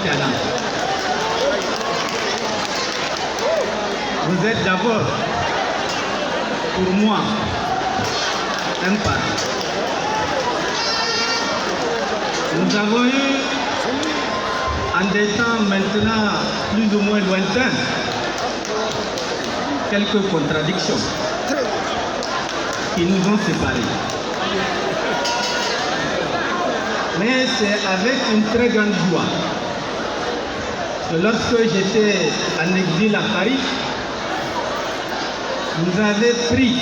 talent. Vous êtes d'abord, pour moi, un parent. Nous avons eu, en des temps maintenant plus ou moins lointains, quelques contradictions qui nous ont séparés. Mais c'est avec une très grande joie que lorsque j'étais en exil à Paris, vous avez pris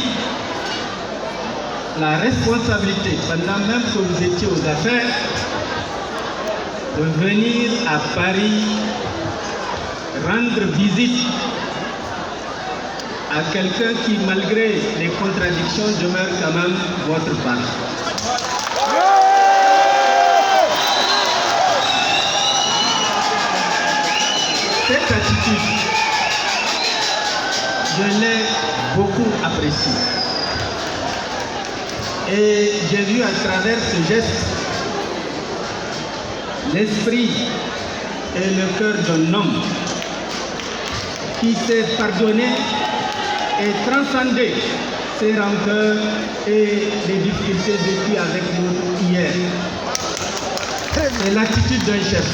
la responsabilité, pendant même que vous étiez aux affaires, de venir à Paris rendre visite à quelqu'un qui, malgré les contradictions, demeure quand même votre parent. Cette attitude, je l'ai beaucoup appréciée. Et j'ai vu à travers ce geste l'esprit et le cœur d'un homme qui s'est pardonné et transcendé ses rancœurs et les difficultés vécues avec nous hier. C'est l'attitude d'un chef.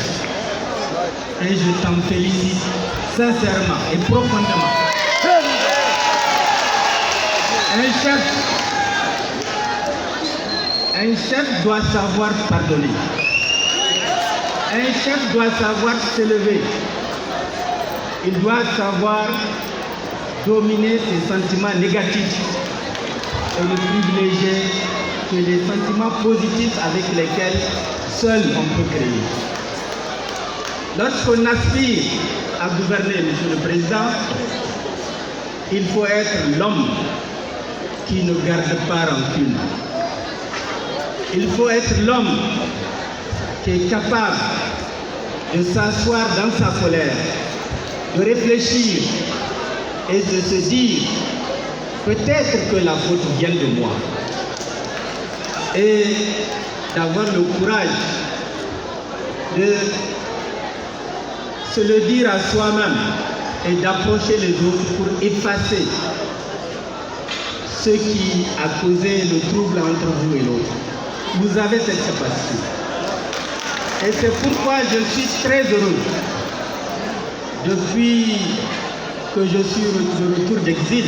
Et je t'en félicite sincèrement et profondément. Un chef doit savoir pardonner. Un chef doit savoir s'élever. Il doit savoir dominer ses sentiments négatifs et ne privilégier que les sentiments positifs avec lesquels seul on peut créer. Lorsqu'on aspire à gouverner, Monsieur le Président, il faut être l'homme qui ne garde pas rancune. Il faut être l'homme qui est capable de s'asseoir dans sa colère, de réfléchir et de se dire peut-être que la faute vient de moi. Et d'avoir le courage de se le dire à soi-même et d'approcher les autres pour effacer ce qui a causé le trouble entre vous et l'autre. Vous avez cette capacité. Et c'est pourquoi je suis très heureux, depuis que je suis de retour d'exil,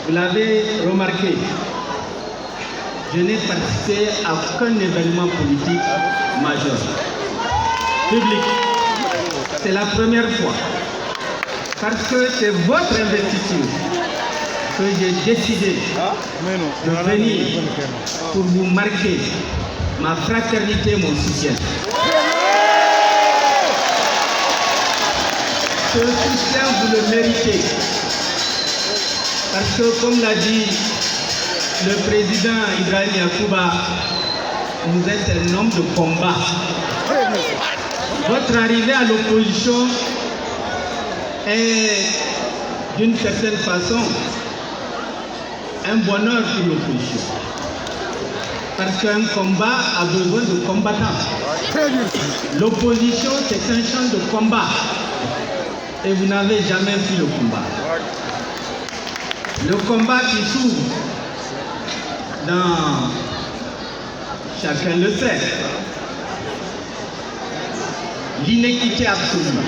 vous l'avez remarqué, je n'ai participé à aucun événement politique majeur, public. C'est la première fois, parce que c'est votre investiture que j'ai décidé de venir pour vous marquer ma fraternité, mon soutien. Ce soutien, vous le méritez. Parce que, comme l'a dit le président Ibrahim Yacouba, vous êtes un homme de combat. Votre arrivée à l'opposition est, d'une certaine façon, un bonheur pour l'opposition. Parce qu'un combat a besoin de combattants. L'opposition, c'est un champ de combat. Et vous n'avez jamais fait le combat. Le combat qui s'ouvre dans, chacun le sait, l'inéquité absolue.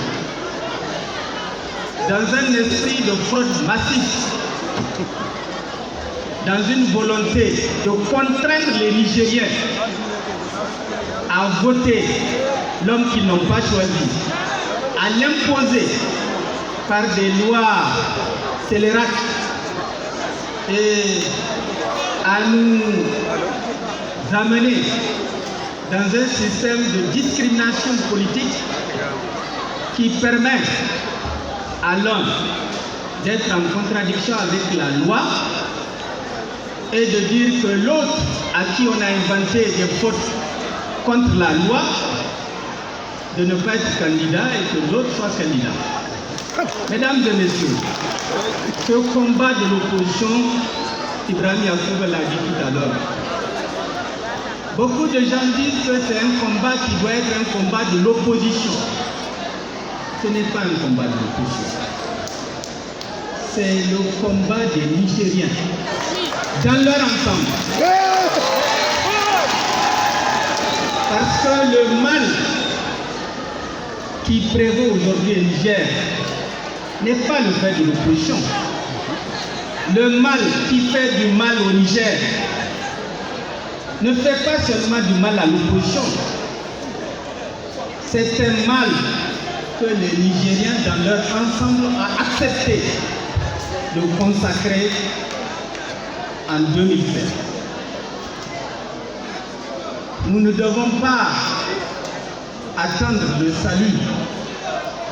Dans un esprit de fraude massif, dans une volonté de contraindre les Nigériens à voter l'homme qu'ils n'ont pas choisi, à l'imposer par des lois scélérates et à nous amener dans un système de discrimination politique qui permet à l'homme d'être en contradiction avec la loi et de dire que l'autre à qui on a inventé des fautes contre la loi, de ne pas être candidat et que l'autre soit candidat. Mesdames et messieurs, ce combat de l'opposition, Ibrahim Yacouba l'a dit tout à l'heure, Beaucoup de gens disent que c'est un combat qui doit être un combat de l'opposition. Ce n'est pas un combat de l'opposition. C'est le combat des Nigériens dans leur ensemble. Parce que le mal qui prévaut aujourd'hui au Niger n'est pas le fait de l'opposition. Le mal qui fait du mal au Niger ne fait pas seulement du mal à l'opposition. C'est un mal que les Nigériens dans leur ensemble ont accepté de consacrer en 2007. Nous ne devons pas attendre le salut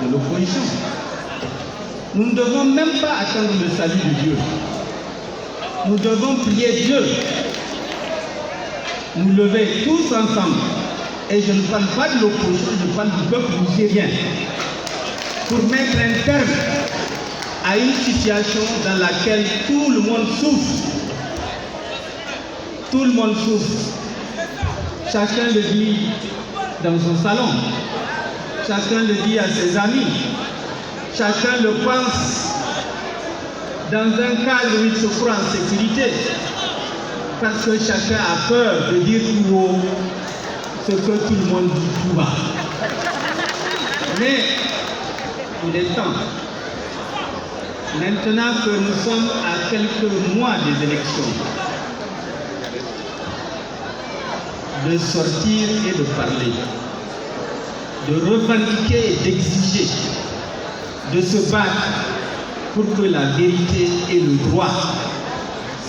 de l'opposition. Nous ne devons même pas attendre le salut de Dieu. Nous devons prier Dieu, nous lever tous ensemble. Et je ne parle pas de l'opposition, je parle du peuple nigérien, pour mettre un terme à une situation dans laquelle tout le monde souffre. Tout le monde souffre. Chacun le dit dans son salon, chacun le dit à ses amis, chacun le pense dans un cadre où il se croit en sécurité, parce que chacun a peur de dire tout haut ce que tout le monde dit tout bas. Mais il est temps, maintenant que nous sommes à quelques mois des élections, de sortir et de parler, de revendiquer et d'exiger, de se battre pour que la vérité et le droit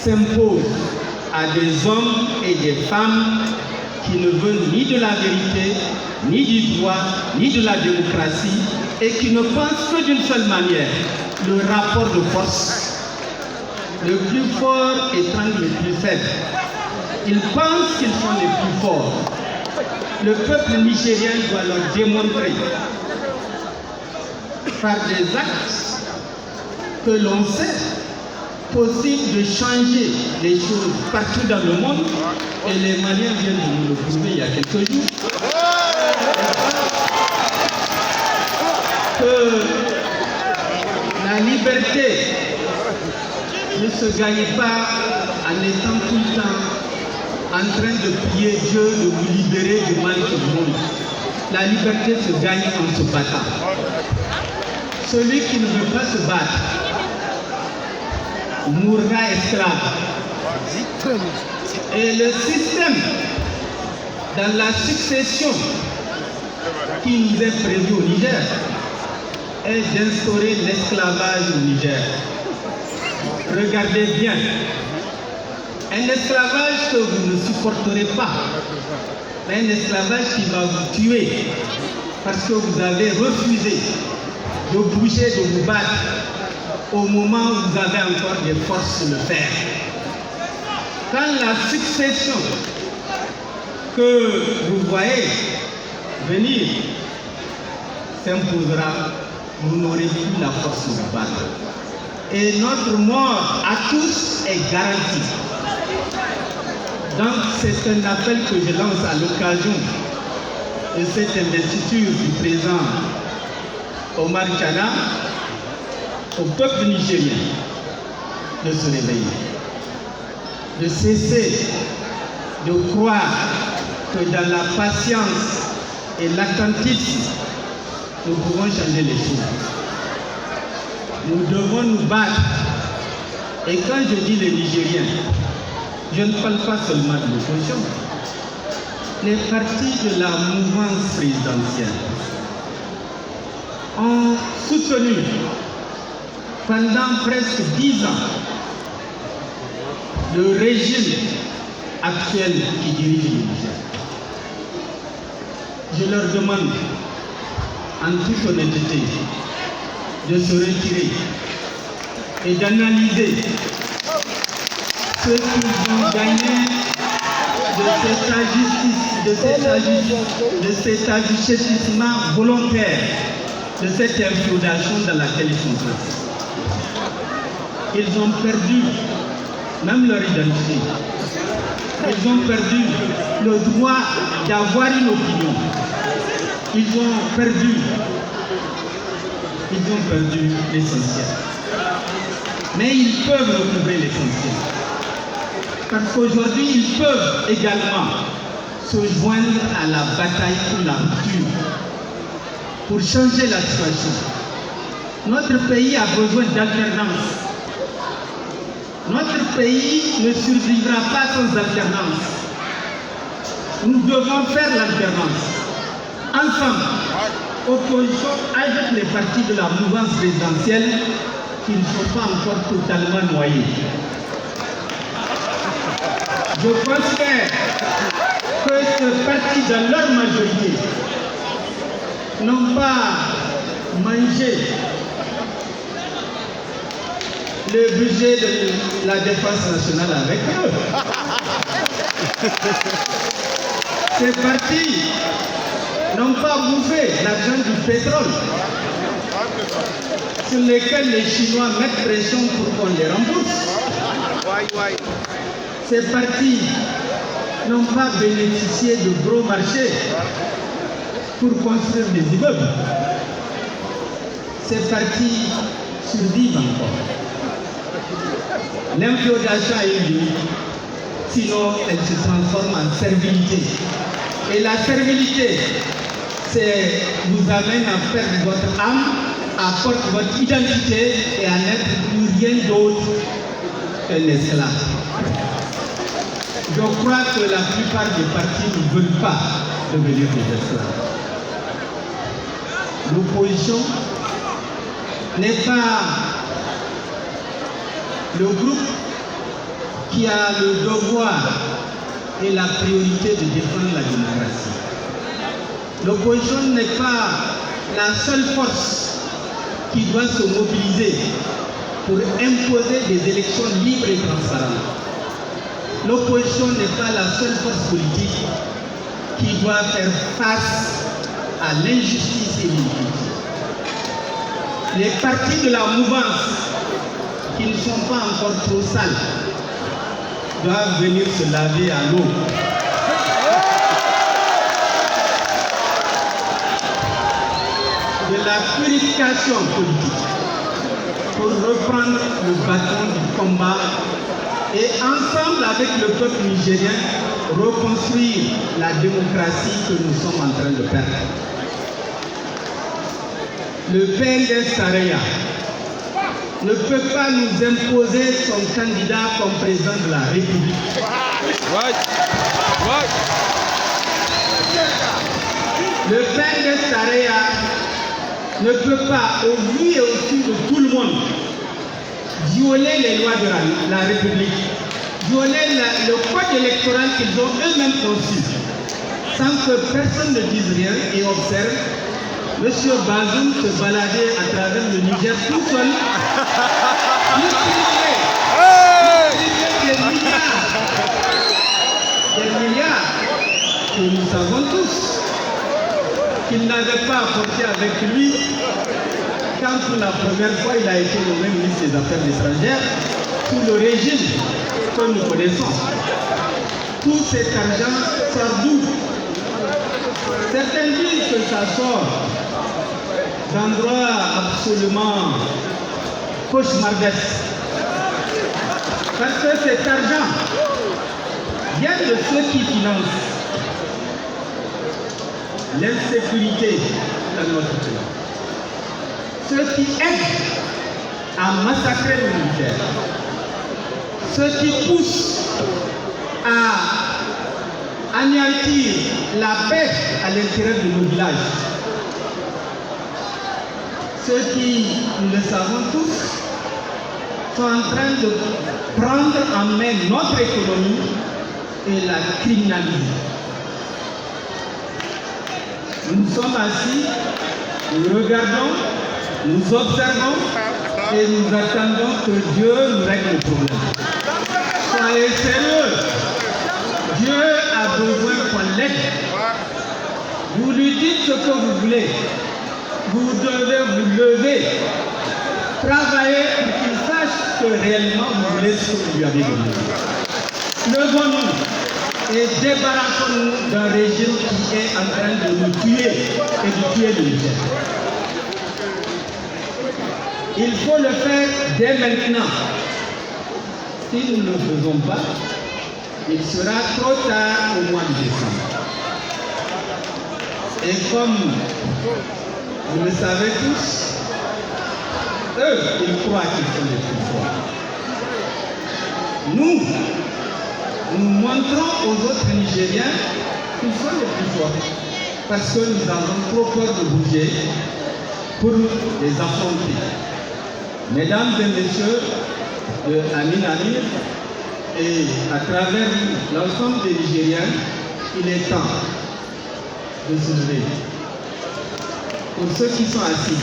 s'imposent à des hommes et des femmes qui ne veulent ni de la vérité, ni du droit, ni de la démocratie, et qui ne pensent que d'une seule manière, le rapport de force. Le plus fort étrangle le plus faible. Ils pensent qu'ils sont les plus forts. Le peuple nigérien doit leur démontrer par des actes que l'on sait possible de changer les choses partout dans le monde, et les Maliens viennent de nous le prouver il y a quelques jours. Que la liberté ne se gagne pas en étant tout le temps en train de prier Dieu de vous libérer du mal qui vous monte. La liberté se gagne en se battant. Celui qui ne veut pas se battre mourra esclave. Et le système dans la succession qui nous est prévu au Niger est d'instaurer l'esclavage au Niger. Regardez bien. Un esclavage que vous ne supporterez pas, un esclavage qui va vous tuer parce que vous avez refusé de bouger, de vous battre au moment où vous avez encore des forces de le faire. Quand la succession que vous voyez venir s'imposera, vous n'aurez plus la force de vous battre. Et notre mort à tous est garantie. Donc c'est un appel que je lance à l'occasion de cette investiture du président Omar Chana au peuple nigérien de se réveiller, de cesser de croire que dans la patience et l'attentisme, nous pouvons changer les choses. Nous devons nous battre. Et quand je dis les Nigériens, je ne parle pas seulement de l'opposition. Les partis de la mouvance présidentielle ont soutenu pendant presque 10 ans le régime actuel qui dirige le Niger. Je leur demande en toute honnêteté de se retirer et d'analyser ce qu'ils ont gagné de cet agissement volontaire, de cette infiltration dans laquelle ils sont placés. Ils ont perdu même leur identité. Ils ont perdu le droit d'avoir une opinion. Ils ont perdu l'essentiel. Mais ils peuvent retrouver l'essentiel. Parce qu'aujourd'hui, ils peuvent également se joindre à la bataille pour la rupture, pour changer la situation. Notre pays a besoin d'alternance. Notre pays ne survivra pas sans alternance. Nous devons faire l'alternance. Ensemble, opposition avec les partis de la mouvance présidentielle qui ne sont pas encore totalement noyés. Je considère que ces partis, dans leur majorité, n'ont pas mangé le budget de la défense nationale avec eux. Ces partis n'ont pas bouffé l'argent du pétrole sur lesquels les Chinois mettent pression pour qu'on les rembourse. Ces partis n'ont pas bénéficié de gros marchés pour construire des immeubles. Ces partis survivent encore. L'inféodation a eu lieu, sinon elle se transforme en servilité. Et la servilité, c'est vous amène à perdre votre âme, à perdre votre identité et à n'être plus rien d'autre que l'esclave. Je crois que la plupart des partis ne veulent pas devenir des esclaves. L'opposition n'est pas le groupe qui a le devoir et la priorité de défendre la démocratie. L'opposition n'est pas la seule force qui doit se mobiliser pour imposer des élections libres et transparentes. L'opposition n'est pas la seule force politique qui doit faire face à l'injustice et l'injustice. Les partis de la mouvance qui ne sont pas encore trop sales doivent venir se laver à l'eau. De la purification politique pour reprendre le bâton du combat et ensemble avec le peuple nigérien reconstruire la démocratie que nous sommes en train de perdre. Le PNDS Tarayya ne peut pas nous imposer son candidat comme président de la République. Le PNDS Tarayya ne peut pas, au vu et au su de tout le monde, violer les lois de la République, violer le code électoral qu'ils ont eux-mêmes conçu, sans que personne ne dise rien et observe M. Bazoum se balader à travers le Niger tout seul, des milliards que nous savons tous qu'il n'avait pas apporté avec lui quand pour la première fois il a été nommé ministre des Affaires étrangères sous le régime que nous connaissons. Tout cet argent sort d'où? Certains disent que ça sort d'endroits absolument cauchemardesques. Parce que cet argent vient de ceux qui financent l'insécurité dans notre pays. Ceux qui aident à massacrer le Niger. Ceux qui poussent à anéantir la paix à l'intérieur de nos villages. Ceux qui, nous le savons tous, sont en train de prendre en main notre économie et la criminaliser. Nous sommes assis, nous regardons, nous observons et nous attendons que Dieu nous règle le problème. Soyez sérieux. Dieu a besoin qu'on l'aide. Vous lui dites ce que vous voulez. Vous devez vous lever, travailler pour qu'il sache que réellement vous voulez ce que vous lui avez donné. Levons-nous, et débarrassons-nous d'un régime qui est en train de nous tuer et de tuer le Niger. Il faut le faire dès maintenant. Si nous ne le faisons pas, il sera trop tard au mois de décembre. Et comme vous le savez tous, eux, ils croient qu'ils sont les plus forts. Nous montrons aux autres Nigériens qu'ils sont les plus forts. Parce que nous avons trop peur de bouger pour les affronter. Mesdames et messieurs, Amin Amir, et à travers l'ensemble des Nigériens, il est temps de se lever. Pour ceux qui sont assis,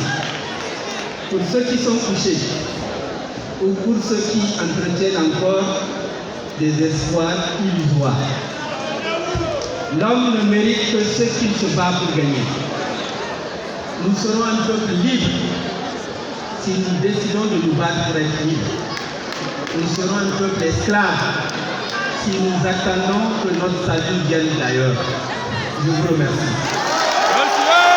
pour ceux qui sont couchés, ou pour ceux qui entretiennent encore des espoirs illusoires. L'homme ne mérite que ce qu'il se bat pour gagner. Nous serons un peuple libre si nous décidons de nous battre pour être libres. Nous serons un peuple esclave si nous attendons que notre salut vienne d'ailleurs. Je vous remercie.